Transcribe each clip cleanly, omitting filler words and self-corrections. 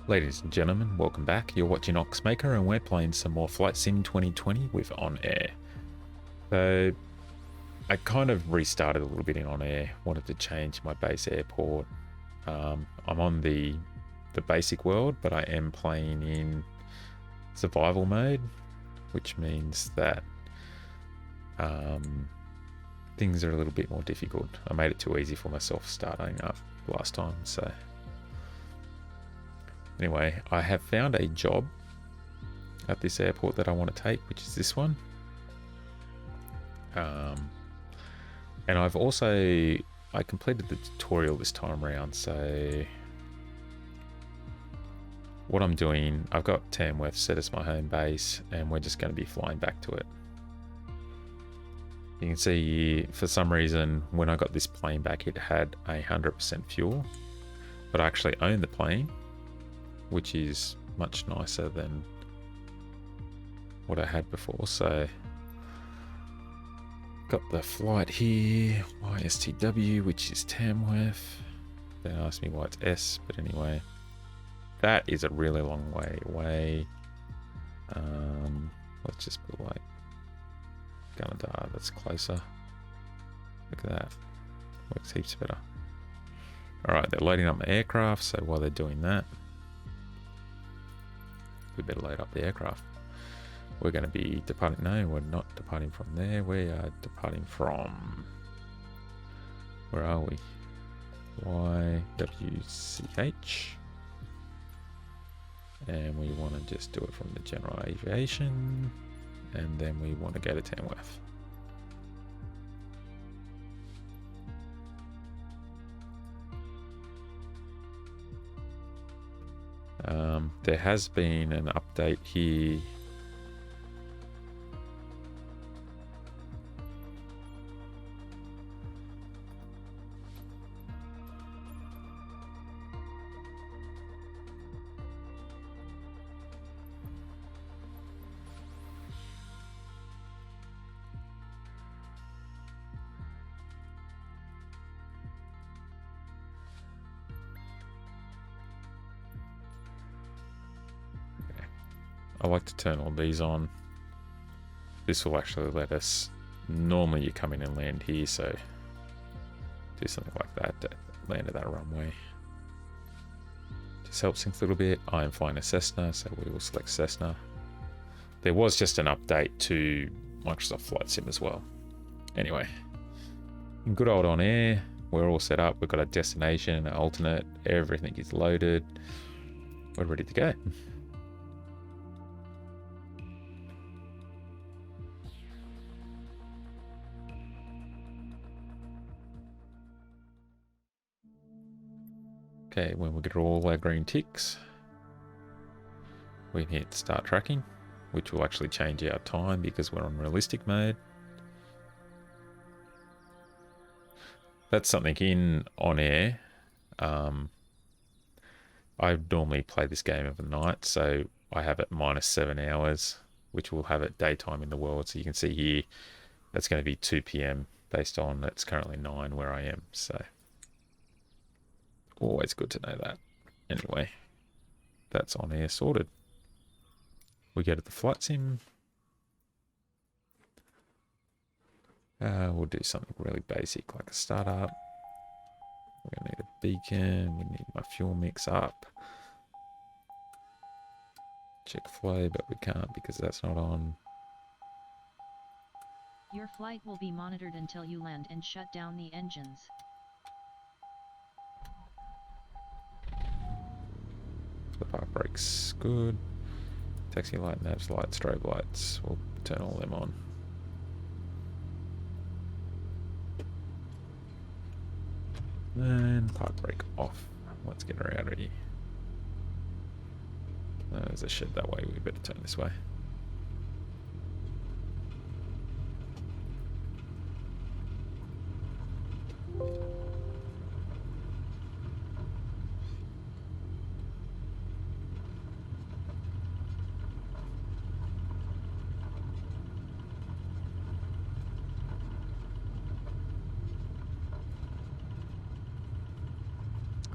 Ladies and gentlemen, welcome back. You're watching Oxmaker and we're playing some more Flight Sim 2020 with OnAir. So I kind of restarted a little bit in OnAir, wanted to change my base airport. I'm on the basic world, but I am playing in survival mode, which means that things are a little bit more difficult. I made it too easy for myself starting up last time, so... Anyway, I have found a job at this airport that I want to take, which is this one. And I've also, I completed the tutorial this time around, so what I'm doing, I've got Tamworth set as my home base, and we're just going to be flying back to it. You can see, for some reason, when I got this plane back, it had 100% fuel, but I actually own the plane, which is much nicer than what I had before. So got the flight here, YSTW, which is Tamworth. They asked me why it's S, but anyway, that is a really long way away. Let's just put like Gunnedah, that's closer. Look at that, works heaps better. All right, they're loading up my aircraft, so while they're doing that, we better load up the aircraft. We're going to be departing. No, we're not departing from there. We are departing from... Where are we? YWCH. And we want to just do it from the general aviation. And then we want to go to Tamworth. There has been an update here. I like to turn all these on. This will actually let us... Normally you come in and land here, so do something like that to land at that runway. Just helps things a little bit. I am flying a Cessna, so we will select Cessna. There was just an update to Microsoft Flight Sim as well. Anyway, in good old OnAir, we're all set up. We've got a destination, an alternate, everything is loaded. We're ready to go. Okay, when we get all our green ticks, we hit start tracking, which will actually change our time because we're on realistic mode. That's something in OnAir. I normally play this game overnight, so I have it -7 hours, which will have it daytime in the world. So you can see here, that's going to be 2 p.m. based on it's currently 9 where I am. So always good to know that. Anyway, that's OnAir sorted. We go to the flight sim. We'll do something really basic like a startup. We're going to need a beacon. We need my fuel mix up. Check flow, but we can't because that's not on. Your flight will be monitored until you land and shut down the engines. The park brake's good. Taxi light, navs light, strobe lights. We'll turn all them on. And park brake off. Let's get her out of here. There's a shed that way. We better turn this way.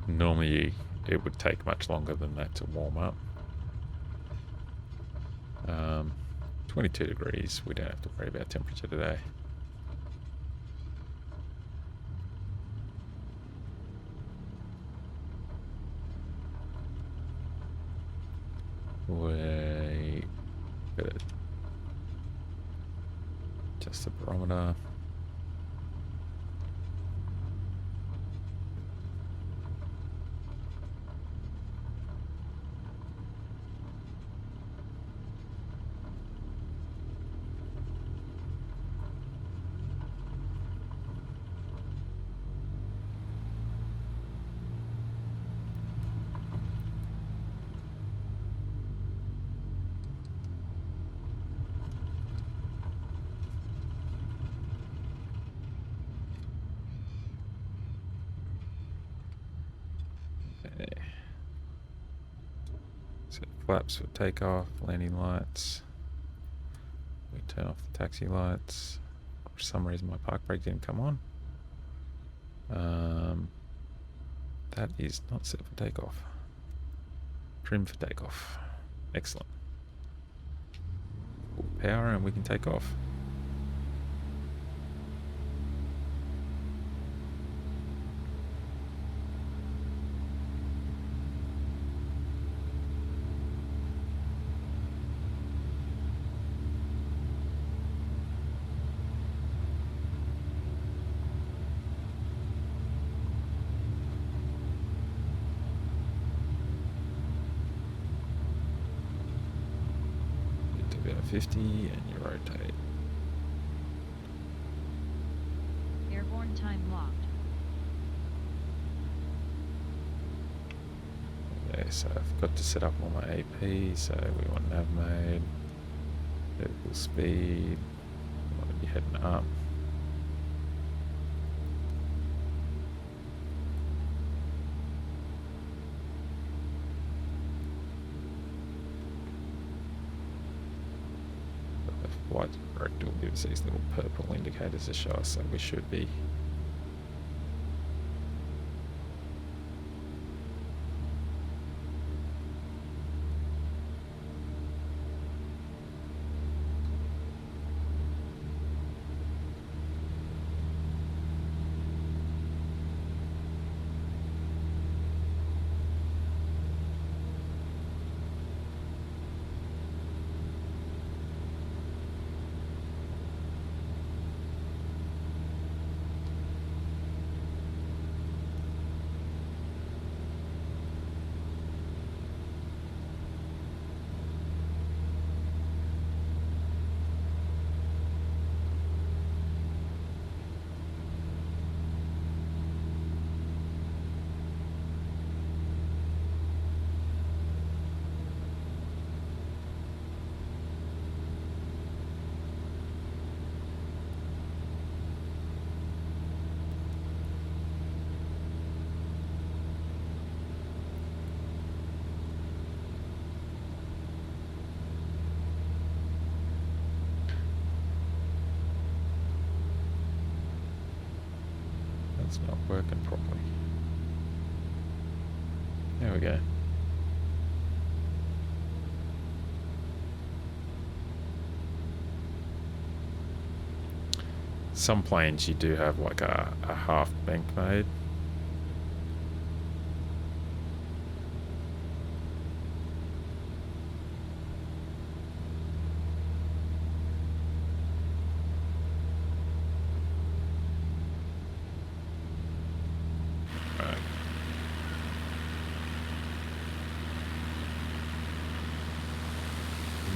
Normally it would take much longer than that to warm up. 22 degrees, we don't have to worry about temperature today. We better adjust the barometer. Set flaps for takeoff, landing lights. We turn off the taxi lights. For some reason my park brake didn't come on. That is not set for takeoff. Trim for takeoff. Excellent. Full power and we can take off. Get to about 50 and you rotate. Airborne time locked. Okay, so I've got to set up all my AP, so we want nav mode, vertical speed, we want to be heading up. The flight director will give us these little purple indicators to show us, so we should be It's not working properly. There we go. Some planes you do have like a half bank mode.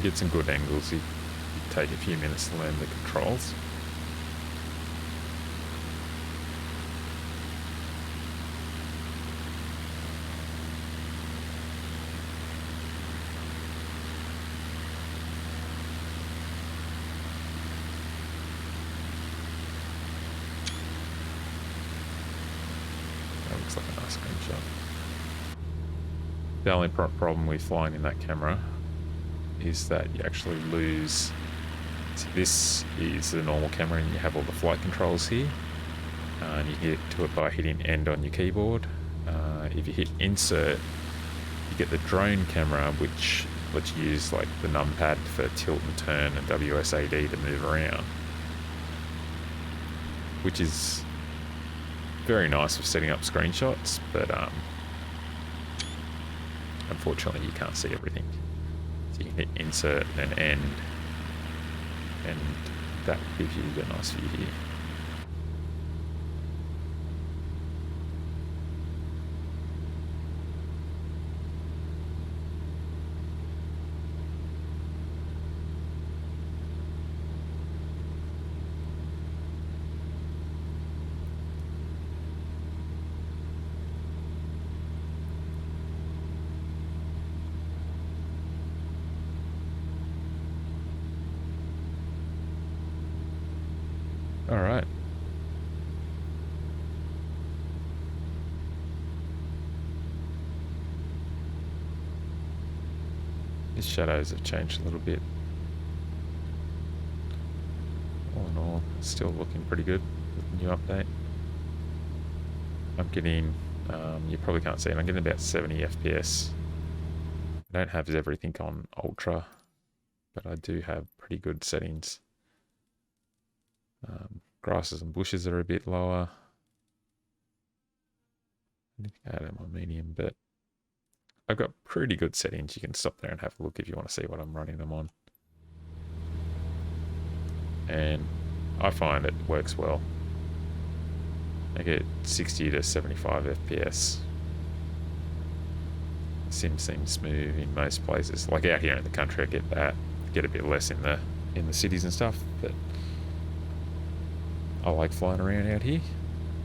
Get some good angles. You take a few minutes to learn the controls. That looks like a nice screenshot. The only problem with flying in that camera is that you actually lose. So this is the normal camera and you have all the flight controls here, and you get to it by hitting end on your keyboard. if you hit insert, you get the drone camera, which lets you use like the numpad for tilt and turn and WSAD to move around, which is very nice for setting up screenshots, but unfortunately you can't see everything. So you can hit insert and then end, and that gives you a nice view here. All right. These shadows have changed a little bit. All in all, it's still looking pretty good with the new update. I'm getting, you probably can't see it, I'm getting about 70 FPS. I don't have everything on Ultra, but I do have pretty good settings. Grasses and bushes are a bit lower. I need to add them on medium, but I've got pretty good settings. You can stop there and have a look if you want to see what I'm running them on. And I find it works well. I get 60 to 75 FPS. The sim seems smooth in most places. Like out here in the country, I get that. I get a bit less in the cities and stuff, but I like flying around out here.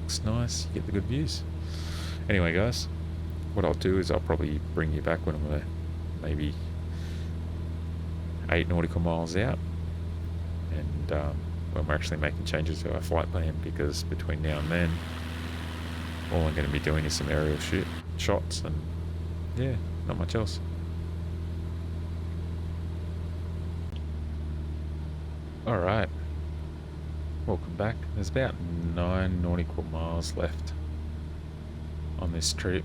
Looks nice, you get the good views. Anyway guys, what I'll do is I'll probably bring you back when I'm maybe 8 nautical miles out, and when we're actually making changes to our flight plan, because between now and then all I'm going to be doing is some aerial shots, and yeah, not much else. Alright, welcome back. There's about 9 nautical miles left on this trip.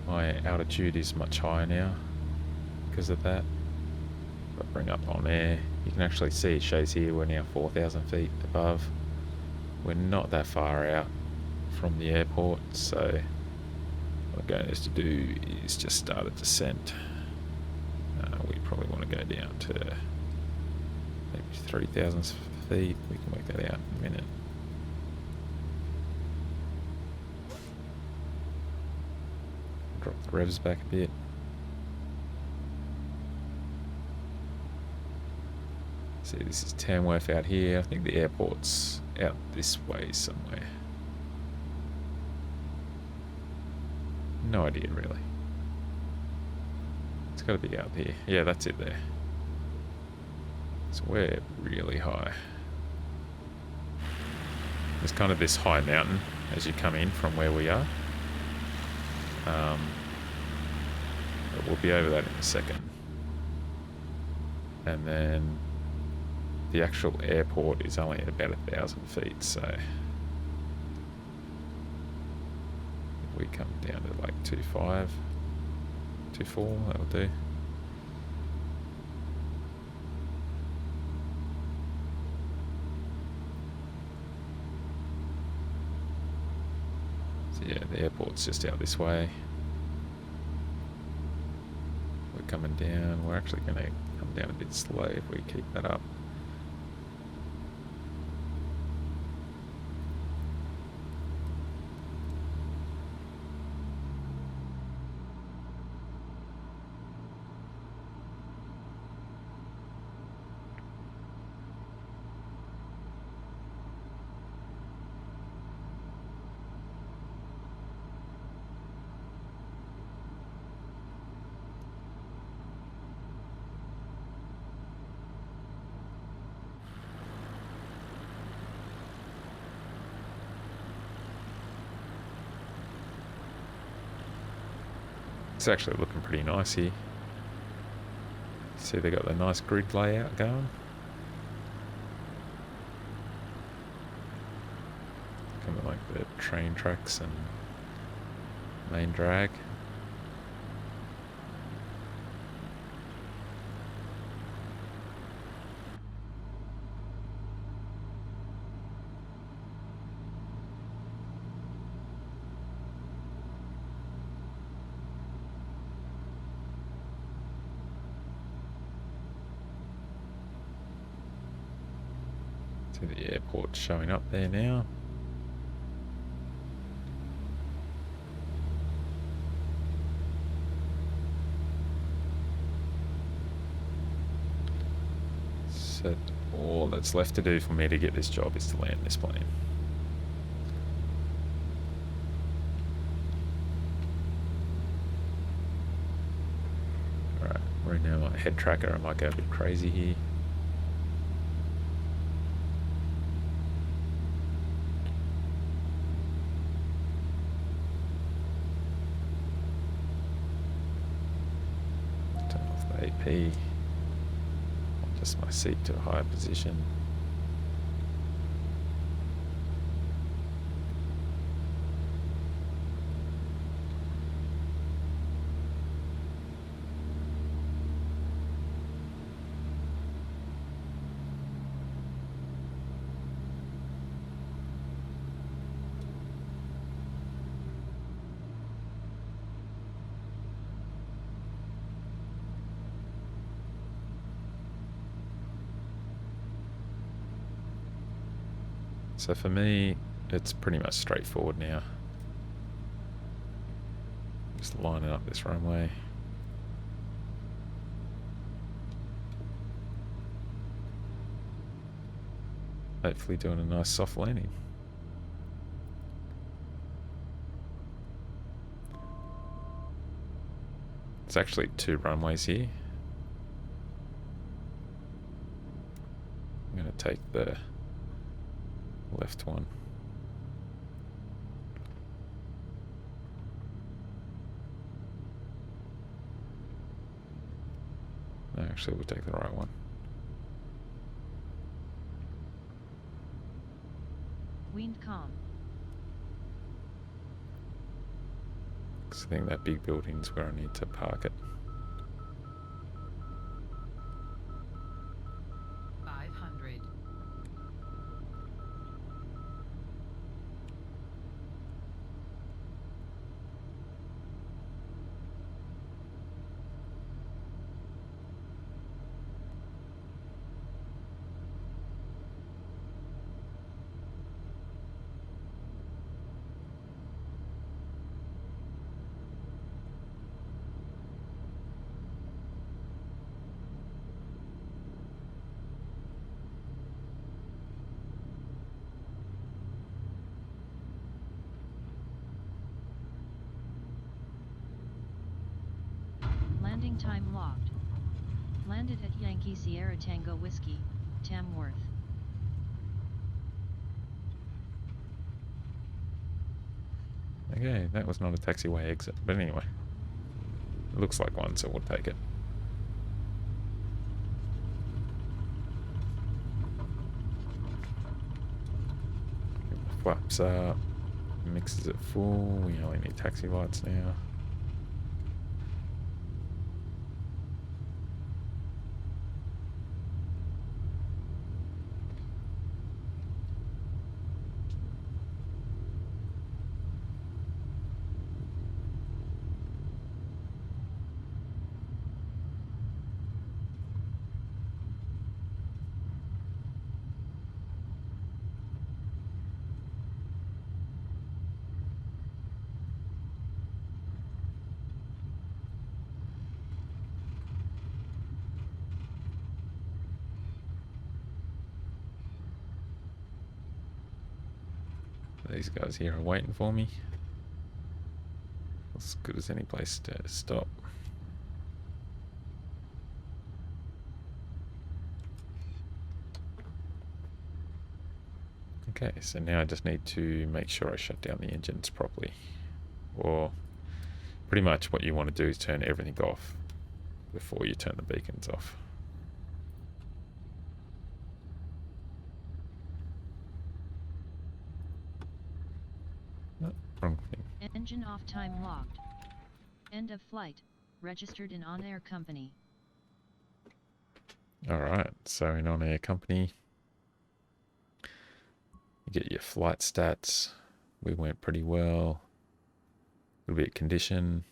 My altitude is much higher now because of that. If I bring up OnAir, you can actually see it shows here we're now 4,000 feet above. We're not that far out from the airport, so what we're going to do is just start a descent. We probably want to go down to maybe 3,000 feet. We can work that out in a minute. Drop the revs back a bit. See, this is Tamworth out here. I think the airport's out this way somewhere. No idea really. It's got to be out here. Yeah, that's it there. So we're really high. There's kind of this high mountain as you come in from where we are. But we'll be over that in a second. And then the actual airport is only at about 1,000 feet, so if we come down to like 2.5, 2.4, that'll do. So yeah, the airport's just out this way. We're coming down. We're actually going to come down a bit slow if we keep that up. It's actually looking pretty nice here. See, they got the nice grid layout going. Coming like the train tracks and main drag. See the airport showing up there now. So all that's left to do for me to get this job is to land this plane. Alright, right now my head tracker, I might go a bit crazy here. Turn off the AP. Adjust my seat to a higher position. So for me, it's pretty much straightforward now. Just lining up this runway. Hopefully doing a nice soft landing. It's actually 2 runways here. I'm going to take the left one. No, actually we'll take the right one. Wind calm. Because I think that big building's where I need to park it. 500. Landing time logged. Landed at Yankee Sierra Tango Whiskey, Tamworth. Okay, that was not a taxiway exit, but anyway. It looks like one, so we'll take it. Get the flaps up. Mixes it full. We only need taxi lights now. These guys here are waiting for me. As good as any place to stop. Okay, so now I just need to make sure I shut down the engines properly. Or pretty much what you want to do is turn everything off before you turn the beacons off. Wrong thing. Engine off, time logged. End of flight. Registered in OnAir company. Alright, so in OnAir company, you get your flight stats. We went pretty well. A little bit of condition.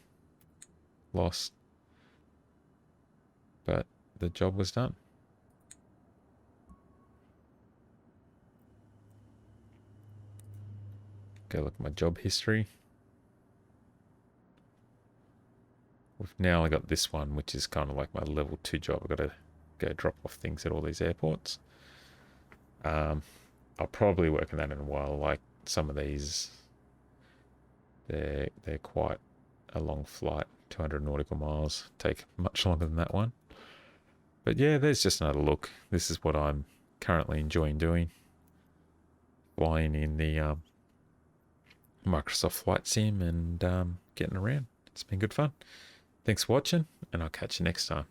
Lost. But the job was done. Go look at my job history. We've now only got this one, which is kind of like my level 2 job. I've got to go drop off things at all these airports. I'll probably work on that in a while. Like some of these, they're quite a long flight, 200 nautical miles. Take much longer than that one. But yeah, there's just another look. This is what I'm currently enjoying doing. Flying in the Microsoft Flight Sim and getting around. It's been good fun. Thanks for watching, and I'll catch you next time.